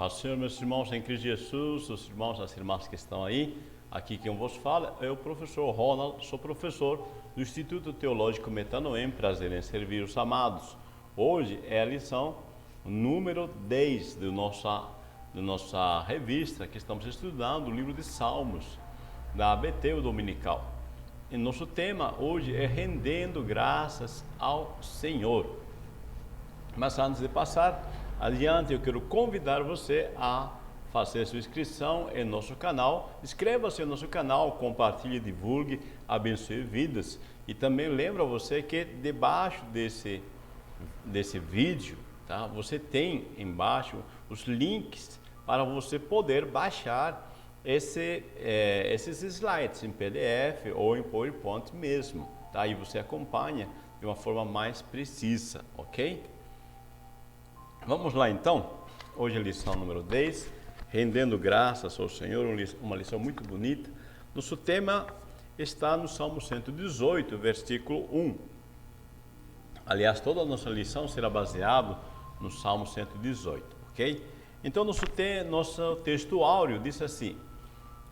Paz do Senhor, meus irmãos em Cristo Jesus, os irmãos e as irmãs que estão aí. Aqui quem vos fala é o professor Ronald, sou professor do Instituto Teológico Metanoem, prazer em servir os amados. Hoje é a lição número 10 da nossa revista que estamos estudando, o livro de Salmos, da ABT, o Dominical. E nosso tema hoje é rendendo graças ao Senhor. Mas antes de passar adiante, eu quero convidar você a fazer sua inscrição em nosso canal. Inscreva-se no nosso canal, compartilhe, divulgue, abençoe vidas. E também lembro a você que debaixo desse vídeo, tá, você tem embaixo os links para você poder baixar esses slides em PDF ou em PowerPoint mesmo. Tá? Aí você acompanha de uma forma mais precisa, ok? Vamos lá então, hoje é a lição número 10, rendendo graças ao Senhor, uma lição muito bonita. Nosso tema está no Salmo 118, versículo 1. Aliás, toda a nossa lição será baseada no Salmo 118, ok? Então, nosso texto áureo diz assim: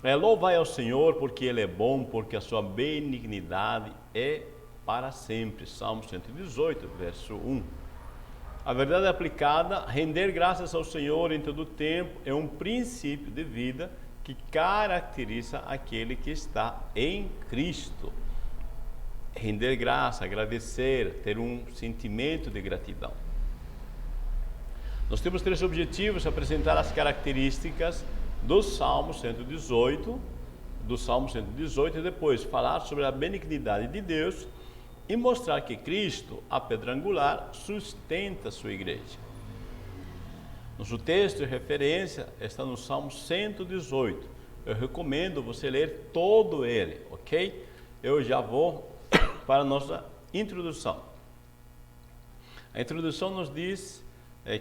louvai ao Senhor porque Ele é bom, porque a sua benignidade é para sempre. Salmo 118, verso 1. A verdade aplicada, render graças ao Senhor em todo o tempo, é um princípio de vida que caracteriza aquele que está em Cristo. Render graça, agradecer, ter um sentimento de gratidão. Nós temos 3 objetivos: apresentar as características do Salmo 118, e depois falar sobre a benignidade de Deus e mostrar que Cristo, a pedra angular, sustenta a sua igreja. Nosso texto de referência está no Salmo 118. Eu recomendo você ler todo ele, ok? Eu já vou para a nossa introdução. A introdução nos diz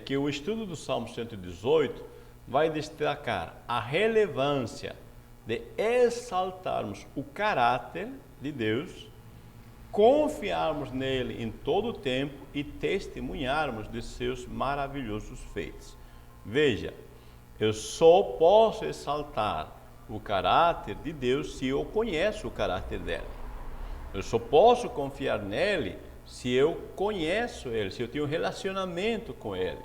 que o estudo do Salmo 118 vai destacar a relevância de exaltarmos o caráter de Deus, confiarmos nele em todo o tempo e testemunharmos de seus maravilhosos feitos. Veja, eu só posso exaltar o caráter de Deus se eu conheço o caráter dele. Eu só posso confiar nele se eu conheço ele, se eu tenho um relacionamento com ele.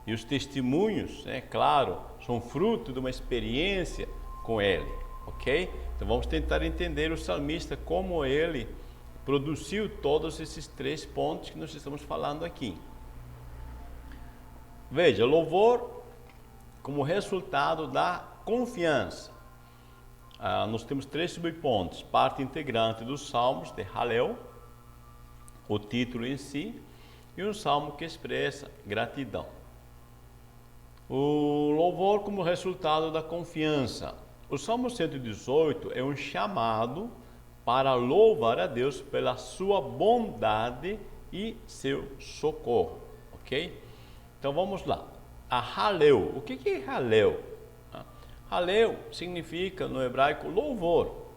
E os testemunhos, claro, são fruto de uma experiência com ele, ok? Então vamos tentar entender o salmista, como ele produziu todos esses 3 pontos que nós estamos falando aqui. Veja, louvor como resultado da confiança. Nós temos 3 subpontos: parte integrante dos salmos de Halel, o título em si, e um salmo que expressa gratidão. O louvor como resultado da confiança. O Salmo 118 é um chamado para louvar a Deus pela sua bondade e seu socorro, ok? Então vamos lá. A Halel. O que é Halel? Halel significa no hebraico louvor,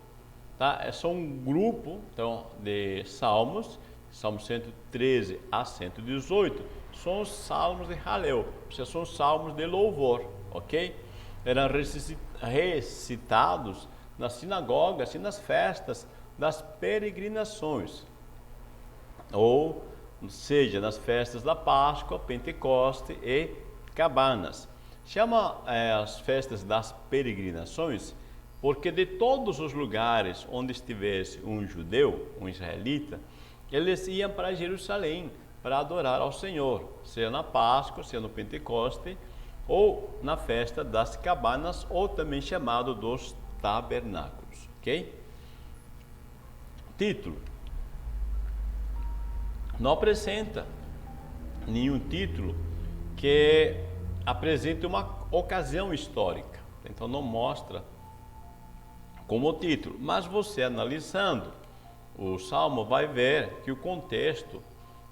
tá? É só um grupo então, de salmos, Salmos 113 a 118, são os salmos de Halel, são salmos de louvor, ok? Eram recitados nas sinagogas e nas festas das peregrinações, ou seja, nas festas da Páscoa, Pentecoste e Cabanas. Chama as festas das peregrinações porque de todos os lugares onde estivesse um judeu, um israelita, eles iam para Jerusalém para adorar ao Senhor, seja na Páscoa, seja no Pentecoste, ou na festa das Cabanas, ou também chamado dos tabernáculos, ok? Título. Não apresenta nenhum título que apresente uma ocasião histórica, então não mostra como título, mas você analisando o Salmo vai ver que o contexto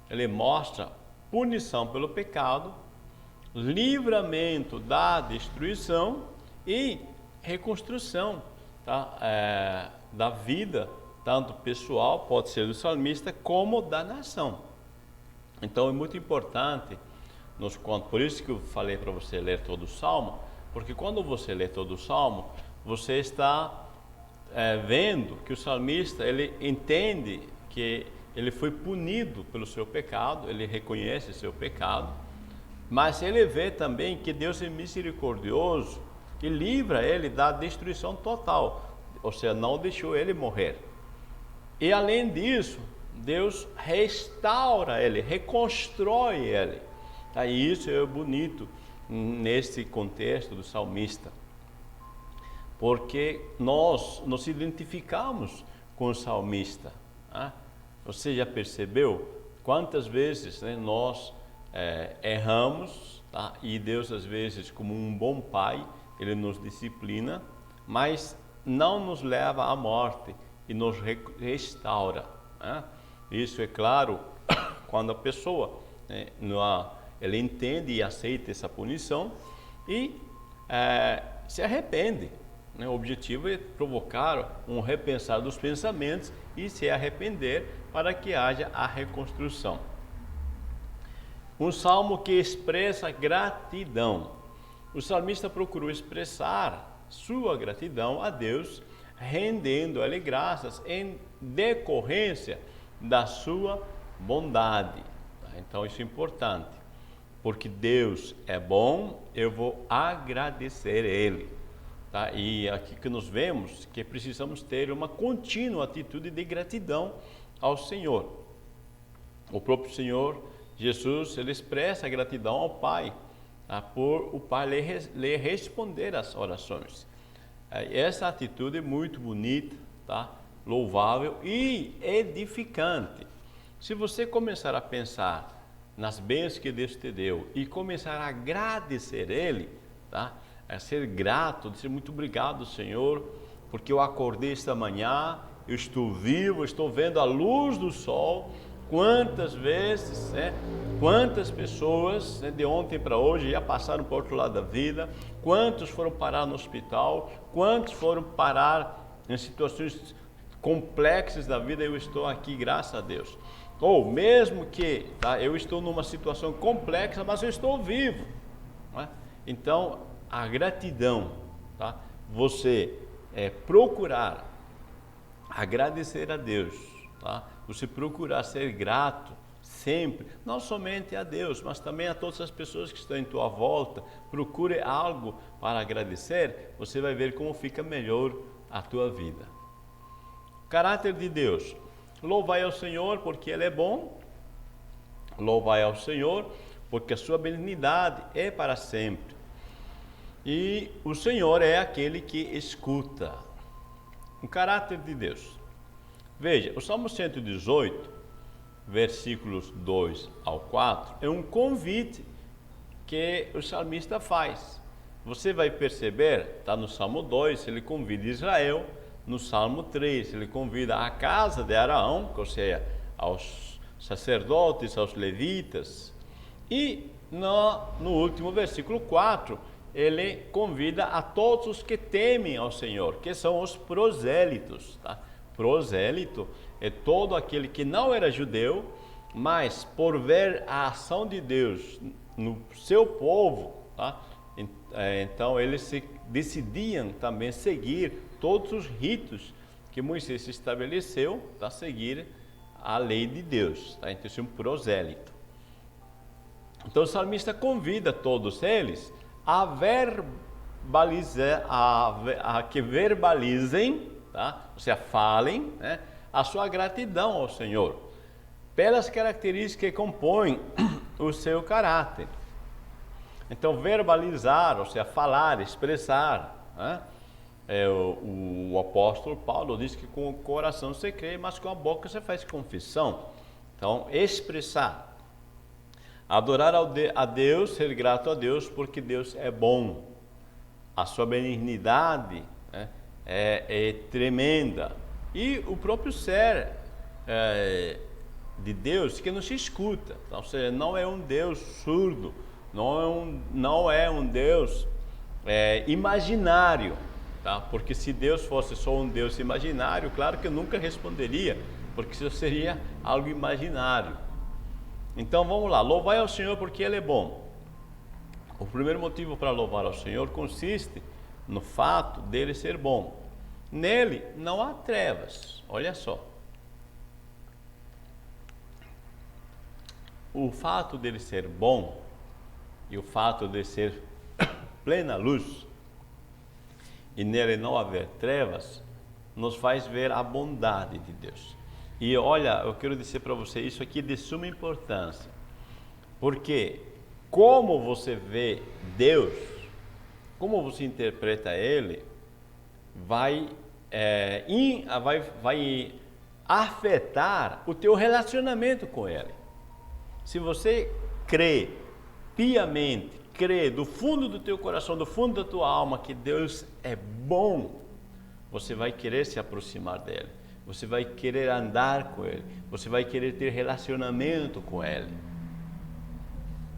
ele mostra punição pelo pecado, livramento da destruição e reconstrução, tá? Da vida, tanto pessoal, pode ser do salmista, como da nação. Então é muito importante nos conta. Por isso que eu falei para você ler todo o Salmo, porque quando você lê todo o Salmo, você está vendo que o salmista, ele entende que ele foi punido pelo seu pecado, ele reconhece seu pecado, mas ele vê também que Deus é misericordioso e livra ele da destruição total, ou seja, não deixou ele morrer. E além disso, Deus restaura ele, reconstrói ele. E isso é bonito nesse contexto do salmista, porque nós nos identificamos com o salmista. Você já percebeu quantas vezes, né, nós erramos, tá? E Deus, às vezes, como um bom pai, ele nos disciplina, mas não nos leva à morte e nos restaura. Isso é claro quando a pessoa, né, ela entende e aceita essa punição e se arrepende. O objetivo é provocar um repensar dos pensamentos e se arrepender para que haja a reconstrução. Um salmo que expressa gratidão. O salmista procurou expressar sua gratidão a Deus, rendendo a Ele graças em decorrência da sua bondade. Então isso é importante, porque Deus é bom, eu vou agradecer a Ele. E aqui que nós vemos que precisamos ter uma contínua atitude de gratidão ao Senhor. O próprio Senhor Jesus, ele expressa a gratidão ao Pai, por o Pai lhe responder às orações. Essa atitude é muito bonita, louvável e edificante. Se você começar a pensar nas bênçãos que Deus te deu e começar a agradecer Ele, a ser grato, dizer muito obrigado, Senhor, porque eu acordei esta manhã, eu estou vivo, estou vendo a luz do sol. Quantas vezes, quantas pessoas, de ontem para hoje já passaram para o outro lado da vida, quantos foram parar no hospital, quantos foram parar em situações complexas da vida, eu estou aqui, graças a Deus. Ou mesmo que eu estou numa situação complexa, mas eu estou vivo. Então, a gratidão, você procurar agradecer a Deus, você procurar ser grato sempre, não somente a Deus, mas também a todas as pessoas que estão em tua volta. Procure algo para agradecer, você vai ver como fica melhor a tua vida. Caráter de Deus. Louvai ao Senhor porque Ele é bom, louvai ao Senhor porque a sua benignidade é para sempre. E o Senhor é aquele que escuta. O caráter de Deus. Veja, o Salmo 118, versículos 2 ao 4, é um convite que o salmista faz. Você vai perceber, está no Salmo 2, ele convida Israel, no Salmo 3, ele convida a casa de Arão, ou seja, aos sacerdotes, aos levitas, e no último versículo 4, ele convida a todos os que temem ao Senhor, que são os prosélitos. Prosélito é todo aquele que não era judeu, mas por ver a ação de Deus no seu povo, então eles decidiam também seguir todos os ritos que Moisés estabeleceu para seguir a lei de Deus. Então isso é um prosélito. Então o salmista convida todos eles a que verbalizem, ou seja, falem, a sua gratidão ao Senhor, pelas características que compõem o seu caráter. Então, verbalizar, ou seja, falar, expressar, o apóstolo Paulo diz que com o coração você crê, mas com a boca você faz confissão. Então, expressar. Adorar a Deus, ser grato a Deus, porque Deus é bom. A sua benignidade é tremenda. E o próprio ser de Deus que nos escuta. Então, ou seja, não é um Deus surdo, não é um Deus imaginário. Porque se Deus fosse só um Deus imaginário, claro que eu nunca responderia, porque isso seria algo imaginário. Então vamos lá, louvai ao Senhor porque Ele é bom. O primeiro motivo para louvar ao Senhor consiste no fato dele ser bom. Nele não há trevas. Olha só. O fato dele ser bom e o fato de ser plena luz e nele não haver trevas nos faz ver a bondade de Deus. E olha, eu quero dizer para você, isso aqui é de suma importância, porque como você vê Deus, como você interpreta Ele, vai afetar o teu relacionamento com Ele. Se você crê piamente, crê do fundo do teu coração, do fundo da tua alma que Deus é bom, você vai querer se aproximar dele, você vai querer andar com ele, você vai querer ter relacionamento com ele.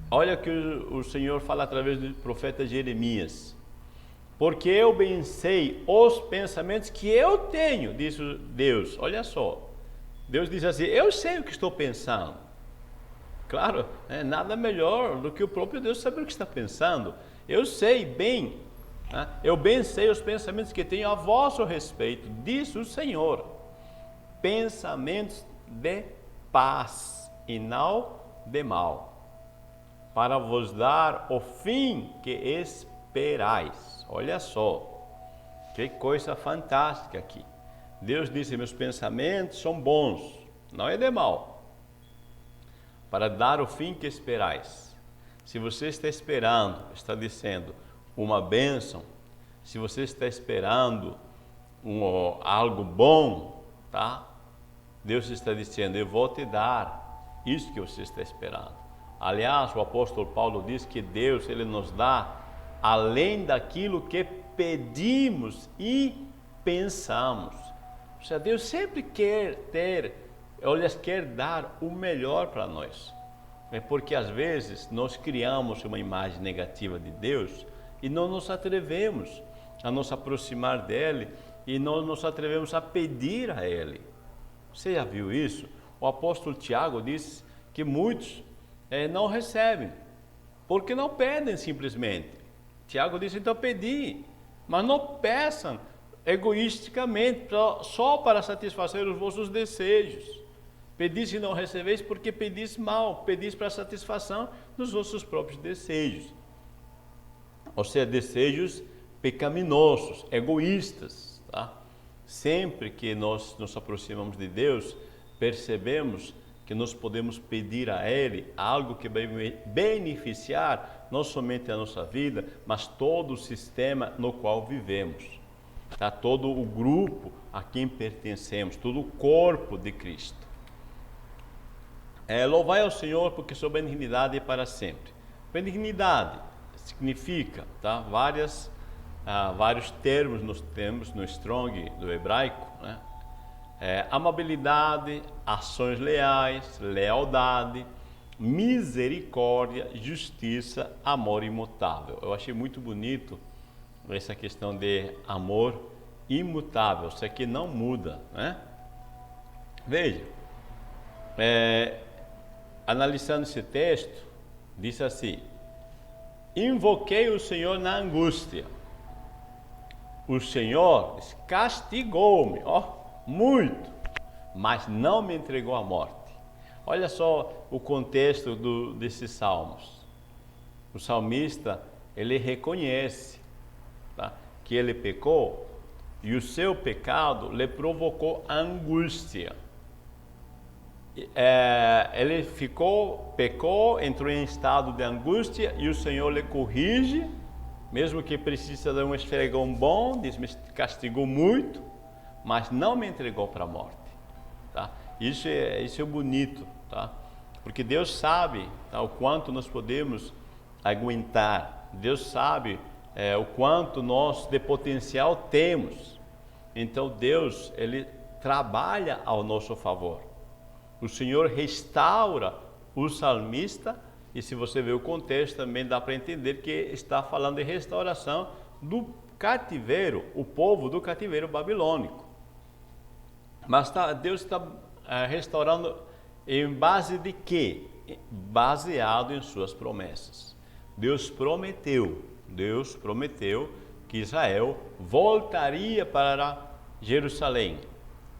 Olha o que o Senhor fala através do profeta Jeremias. Porque eu bem sei os pensamentos que eu tenho, diz Deus. Olha só, Deus diz assim, eu sei o que estou pensando. Claro, nada melhor do que o próprio Deus saber o que está pensando. Eu sei bem, eu bem sei os pensamentos que tenho a vosso respeito, diz o Senhor. Pensamentos de paz e não de mal, para vos dar o fim que esperais. Olha só, que coisa fantástica aqui. Deus disse, meus pensamentos são bons, não é de mal, para dar o fim que esperais. Se você está esperando, está dizendo, uma bênção, se você está esperando algo bom, tá? Deus está dizendo, eu vou te dar isso que você está esperando. Aliás, o apóstolo Paulo diz que Deus, ele nos dá além daquilo que pedimos e pensamos. Ou seja, Deus sempre quer quer dar o melhor para nós. É porque às vezes nós criamos uma imagem negativa de Deus e não nos atrevemos a nos aproximar dele e não nos atrevemos a pedir a ele. Você já viu isso? O apóstolo Tiago disse que muitos não recebem, porque não pedem simplesmente. Tiago disse, então pedi, mas não peçam egoisticamente, só para satisfazer os vossos desejos. Pedis e não recebeis porque pedis mal, pedis para satisfação dos vossos próprios desejos. Ou seja, desejos pecaminosos, egoístas, tá? Sempre que nós nos aproximamos de Deus, percebemos que nós podemos pedir a Ele algo que vai beneficiar não somente a nossa vida, mas todo o sistema no qual vivemos, tá? Todo o grupo a quem pertencemos, todo o corpo de Cristo. Louvai ao Senhor porque sua benignidade é para sempre. Benignidade significa, tá? Vários termos nós temos no Strong do hebraico, né? Amabilidade, ações leais, lealdade, misericórdia, justiça, amor imutável. Eu achei muito bonito essa questão de amor imutável, isso aqui não muda, né? Veja, analisando esse texto, diz assim, invoquei o Senhor na angústia, o Senhor castigou-me, muito, mas não me entregou à morte. Olha só o contexto desses salmos. O salmista, ele reconhece, tá, que ele pecou e o seu pecado lhe provocou angústia. Ele pecou, entrou em estado de angústia e o Senhor lhe corrige, mesmo que precisa de um esfregão bom, diz, me castigou muito, mas não me entregou para a morte, tá? Isso é bonito, tá? Porque Deus sabe, tá, o quanto nós podemos aguentar, Deus sabe o quanto nós de potencial temos. Então Deus, ele trabalha ao nosso favor. O Senhor restaura o salmista, e se você ver o contexto também dá para entender que está falando de restauração do cativeiro, o povo do cativeiro babilônico. Mas Deus está restaurando em base de quê? Baseado em suas promessas. Deus prometeu que Israel voltaria para Jerusalém,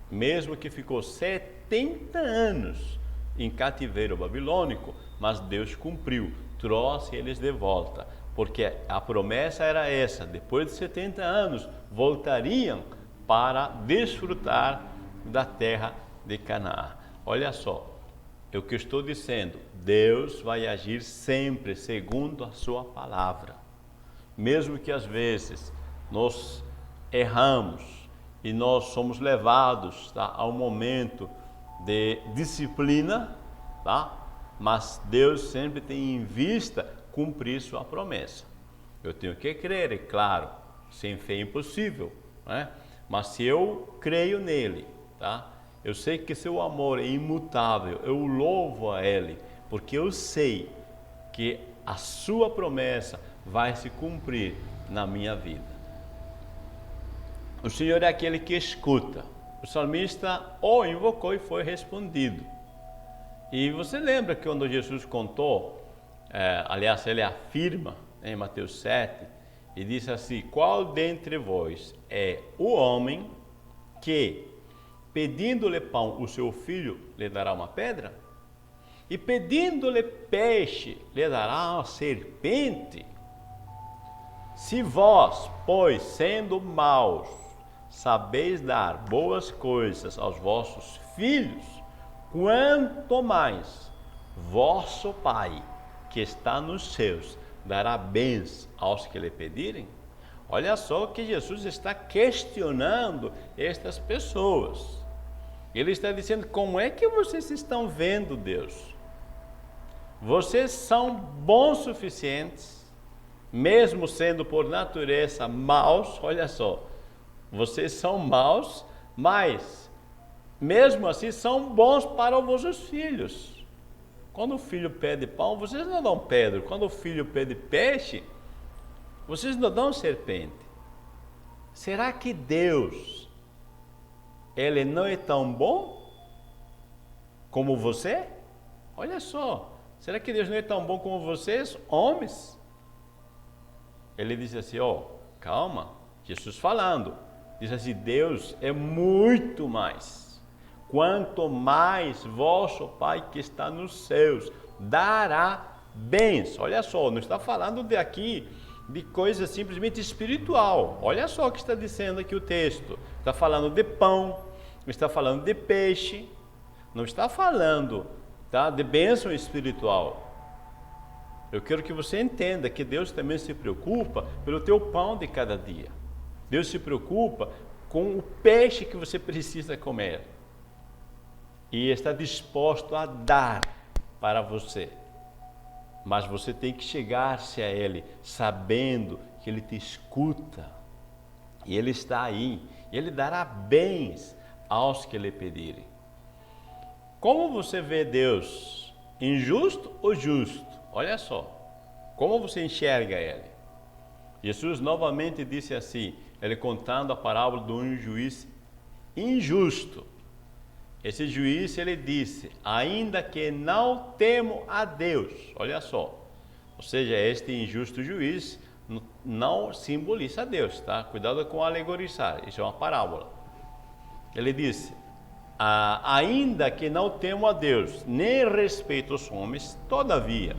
mesmo que ficou 70 anos em cativeiro babilônico, mas Deus cumpriu, trouxe eles de volta, porque a promessa era essa: depois de 70 anos voltariam para desfrutar da terra de Canaã. Olha só, é o que eu estou dizendo, Deus vai agir sempre segundo a sua palavra. Mesmo que às vezes nós erramos e nós somos levados, tá, a um momento de disciplina, tá? Mas Deus sempre tem em vista cumprir sua promessa. Eu tenho que crer, é claro, sem fé é impossível, né? Mas se eu creio nele, tá? Eu sei que seu amor é imutável, eu louvo a ele, porque eu sei que a sua promessa vai se cumprir na minha vida. O Senhor é aquele que escuta. O salmista o invocou e foi respondido. E você lembra que quando Jesus contou, aliás, ele afirma em Mateus 7, e disse assim: qual dentre vós é o homem que, pedindo-lhe pão, o seu filho lhe dará uma pedra? E pedindo-lhe peixe, lhe dará uma serpente? Se vós, pois, sendo maus, sabeis dar boas coisas aos vossos filhos, quanto mais vosso Pai, que está nos céus, dará bens aos que lhe pedirem? Olha só que Jesus está questionando estas pessoas. Ele está dizendo: como é que vocês estão vendo Deus? Vocês são bons suficientes, mesmo sendo por natureza maus. Olha só, vocês são maus, mas mesmo assim são bons para os vossos filhos. Quando o filho pede pão, vocês não dão pedra. Quando o filho pede peixe, vocês não dão serpente. Será que Deus, ele não é tão bom como você? Olha só, será que Deus não é tão bom como vocês, homens? Ele diz assim, calma, Jesus falando, diz assim: Deus é muito mais. Quanto mais vosso Pai que está nos céus dará bens. Olha só, não está falando de coisa simplesmente espiritual. Olha só o que está dizendo aqui o texto. Está falando de pão, está falando de peixe, não está falando, tá, de bênção espiritual. Eu quero que você entenda que Deus também se preocupa pelo teu pão de cada dia. Deus se preocupa com o peixe que você precisa comer. E está disposto a dar para você. Mas você tem que chegar-se a Ele, sabendo que Ele te escuta. E Ele está aí. E Ele dará bens aos que lhe pedirem. Como você vê Deus? Injusto ou justo? Olha só. Como você enxerga Ele? Jesus novamente disse assim, Ele contando a parábola de um juiz injusto. Esse juiz, ele disse: ainda que não temo a Deus. Olha só. Ou seja, este injusto juiz não simboliza a Deus, tá? Cuidado com alegorizar, isso é uma parábola. Ele disse: ainda que não temo a Deus, nem respeito os homens, todavia,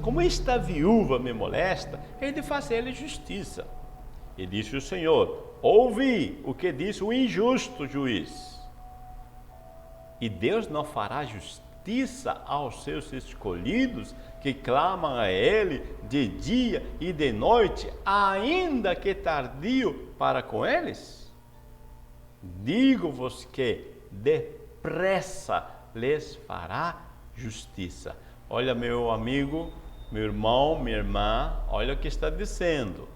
como esta viúva me molesta, hei de fazer-lhe justiça. E disse o Senhor: ouvi o que disse o injusto juiz. E Deus não fará justiça aos seus escolhidos, que clamam a Ele de dia e de noite, ainda que tardio para com eles? Digo-vos que depressa lhes fará justiça. Olha, meu amigo, meu irmão, minha irmã, olha o que está dizendo.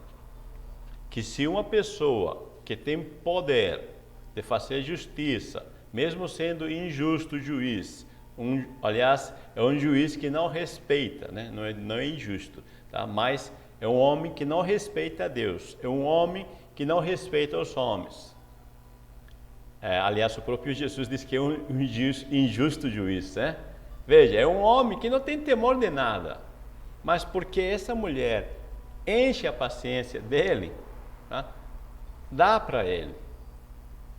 Que se uma pessoa que tem poder de fazer justiça, mesmo sendo injusto o juiz, aliás, é um juiz que não respeita, né? Não é injusto, tá? Mas é um homem que não respeita a Deus, é um homem que não respeita os homens. Aliás, o próprio Jesus diz que é um injusto juiz, né? Veja, é um homem que não tem temor de nada, mas porque essa mulher enche a paciência dele, tá? Dá para ele.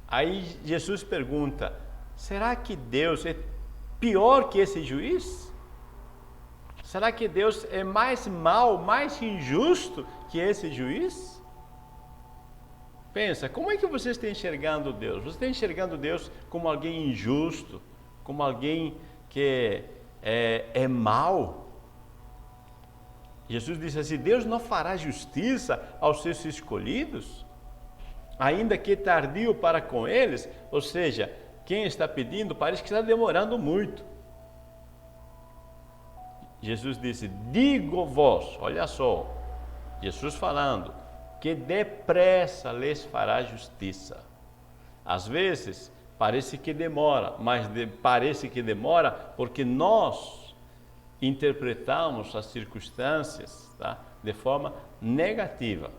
Aí Jesus pergunta, será que Deus é pior que esse juiz? Será que Deus é mais mau, mais injusto que esse juiz? Pensa, como é que você está enxergando Deus? Você está enxergando Deus como alguém injusto, como alguém que é mau? Jesus disse assim, Deus não fará justiça aos seus escolhidos, ainda que tardio para com eles? Ou seja, quem está pedindo parece que está demorando muito. Jesus disse, digo-vos, olha só, Jesus falando, que depressa lhes fará justiça. Às vezes, parece que demora, mas parece que demora porque nós interpretamos as circunstâncias, tá, de forma negativa.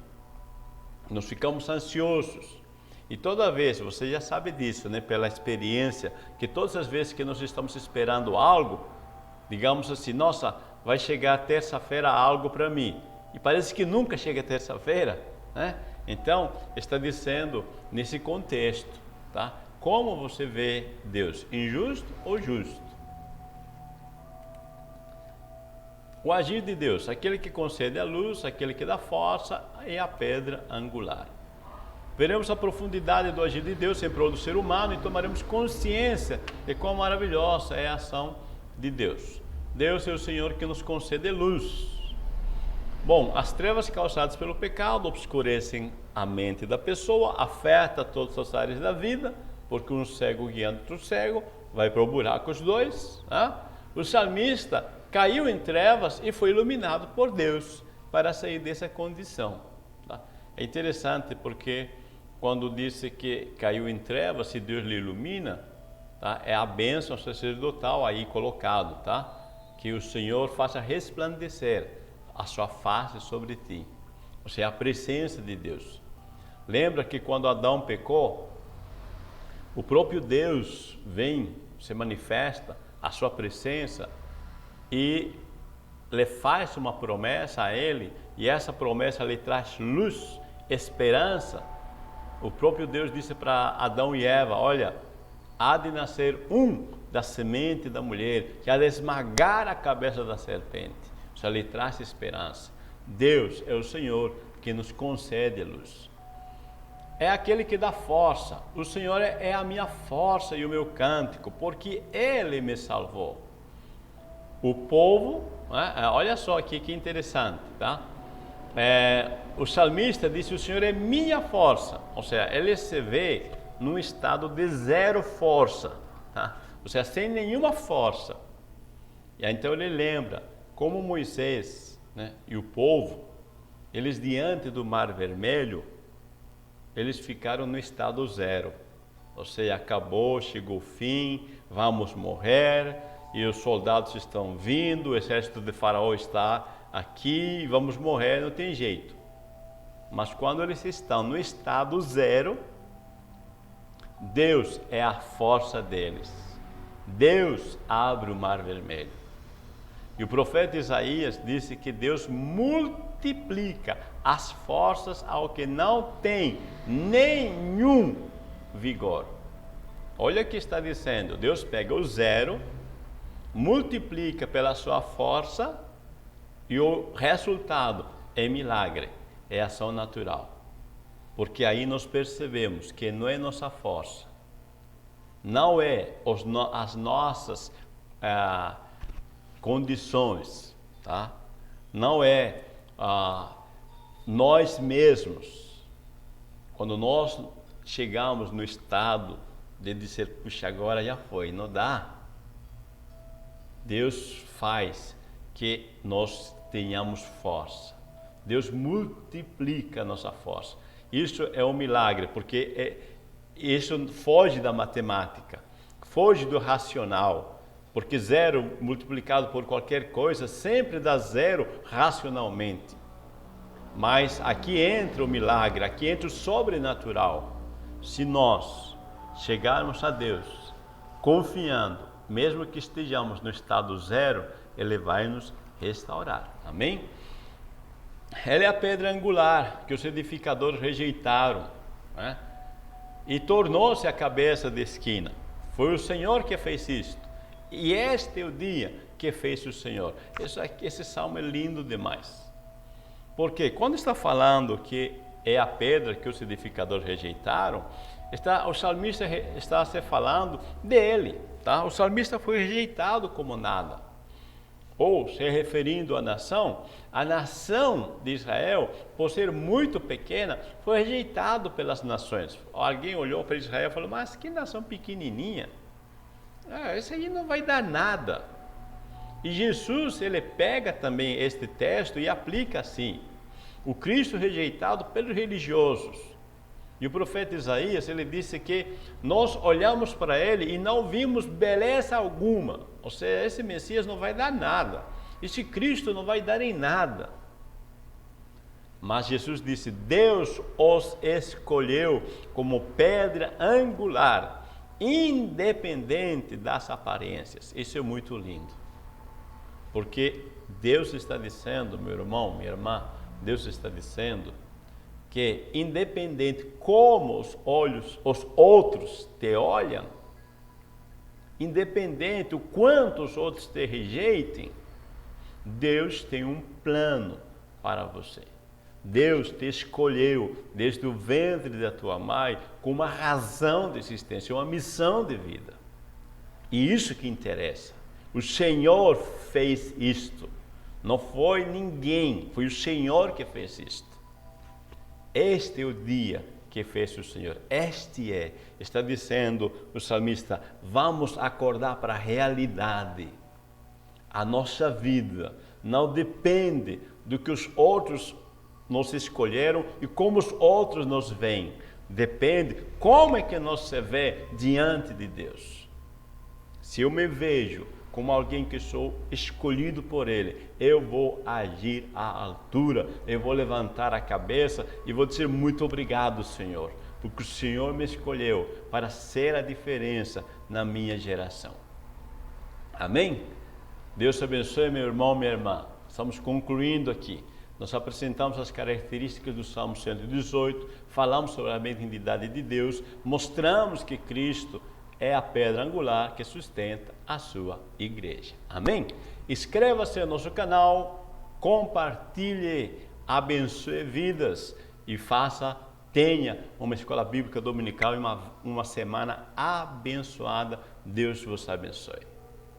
Nós ficamos ansiosos. E toda vez, você já sabe disso, né, pela experiência, que todas as vezes que nós estamos esperando algo, digamos assim, nossa, vai chegar terça-feira algo para mim. E parece que nunca chega terça-feira, né? Então, está dizendo nesse contexto, tá? Como você vê Deus, injusto ou justo? O agir de Deus, aquele que concede a luz, aquele que dá força, é a pedra angular. Veremos a profundidade do agir de Deus em prol do ser humano e tomaremos consciência de quão maravilhosa é a ação de Deus. Deus é o Senhor que nos concede luz. Bom, as trevas causadas pelo pecado obscurecem a mente da pessoa, afeta todas as áreas da vida, porque um cego guiando outro cego, vai para o buraco os dois. Tá? O salmista caiu em trevas e foi iluminado por Deus para sair dessa condição. Tá? É interessante porque quando disse que caiu em trevas e Deus lhe ilumina, tá? É a bênção sacerdotal aí colocado, tá? Que o Senhor faça resplandecer a sua face sobre ti, ou seja, a presença de Deus. Lembra que quando Adão pecou, o próprio Deus vem, se manifesta, a sua presença e lhe faz uma promessa a ele, e essa promessa lhe traz luz, esperança. O próprio Deus disse para Adão e Eva, olha, há de nascer um da semente da mulher, que há de esmagar a cabeça da serpente. Isso lhe traz esperança. Deus é o Senhor que nos concede a luz. É aquele que dá força. O Senhor é a minha força e o meu cântico, porque Ele me salvou. O povo, olha só aqui que interessante, tá? O salmista disse, o Senhor é minha força, ou seja, ele se vê num estado de zero força, tá? Ou seja, sem nenhuma força. E aí, então ele lembra como Moisés, né, e o povo, eles diante do Mar Vermelho, eles ficaram no estado zero, ou seja, acabou, chegou o fim, vamos morrer, e os soldados estão vindo, o exército de Faraó está aqui, vamos morrer, não tem jeito. Mas quando eles estão no estado zero, Deus é a força deles. Deus abre o Mar Vermelho. E o profeta Isaías disse que Deus multiplica as forças ao que não tem nenhum vigor. Olha o que está dizendo, Deus pega o zero, multiplica pela sua força e o resultado é milagre, é ação natural. Porque aí nós percebemos que não é nossa força, não é as nossas condições, tá? Não é nós mesmos. Quando nós chegamos no estado de dizer, puxa, agora já foi, não dá. Deus faz que nós tenhamos força. Deus multiplica a nossa força. Isso é um milagre, porque isso foge da matemática, foge do racional, porque zero multiplicado por qualquer coisa sempre dá zero racionalmente. Mas aqui entra o milagre, aqui entra o sobrenatural. Se nós chegarmos a Deus confiando, mesmo que estejamos no estado zero, Ele vai nos restaurar. Amém? Ela é a pedra angular que os edificadores rejeitaram, né? E tornou-se a cabeça de esquina. Foi o Senhor que fez isto. E este é o dia que fez o Senhor. Esse salmo é lindo demais. Porque quando está falando que é a pedra que os edificadores rejeitaram, o salmista está se falando dele. Tá? O salmista foi rejeitado como nada. Ou, se referindo à nação, a nação de Israel, por ser muito pequena, foi rejeitado pelas nações. Alguém olhou para Israel e falou, mas que nação pequenininha, isso aí não vai dar nada. E Jesus, ele pega também este texto e aplica assim, o Cristo rejeitado pelos religiosos. E o profeta Isaías, ele disse que nós olhamos para ele e não vimos beleza alguma. Ou seja, esse Messias não vai dar nada. Esse Cristo não vai dar em nada. Mas Jesus disse, Deus os escolheu como pedra angular, independente das aparências. Isso é muito lindo. Porque Deus está dizendo, meu irmão, minha irmã, Deus está dizendo que independente como os outros te olham, independente o quanto os outros te rejeitem, Deus tem um plano para você. Deus te escolheu desde o ventre da tua mãe com uma razão de existência, uma missão de vida. E isso que interessa. O Senhor fez isto. Não foi ninguém, foi o Senhor que fez isto. Este é o dia que fez o Senhor. Está dizendo o salmista, vamos acordar para a realidade. A nossa vida não depende do que os outros nos escolheram e como os outros nos veem. Depende como é que nós se vê diante de Deus. Se eu me vejo como alguém que sou escolhido por Ele, eu vou agir à altura, eu vou levantar a cabeça e vou dizer muito obrigado, Senhor, porque o Senhor me escolheu para ser a diferença na minha geração. Amém? Deus te abençoe, meu irmão, minha irmã. Estamos concluindo aqui. Nós apresentamos as características do Salmo 118, falamos sobre a benignidade de Deus, mostramos que Cristo é a pedra angular que sustenta a sua igreja. Amém? Inscreva-se no nosso canal, compartilhe, abençoe vidas e tenha uma escola bíblica dominical e uma semana abençoada. Deus vos abençoe.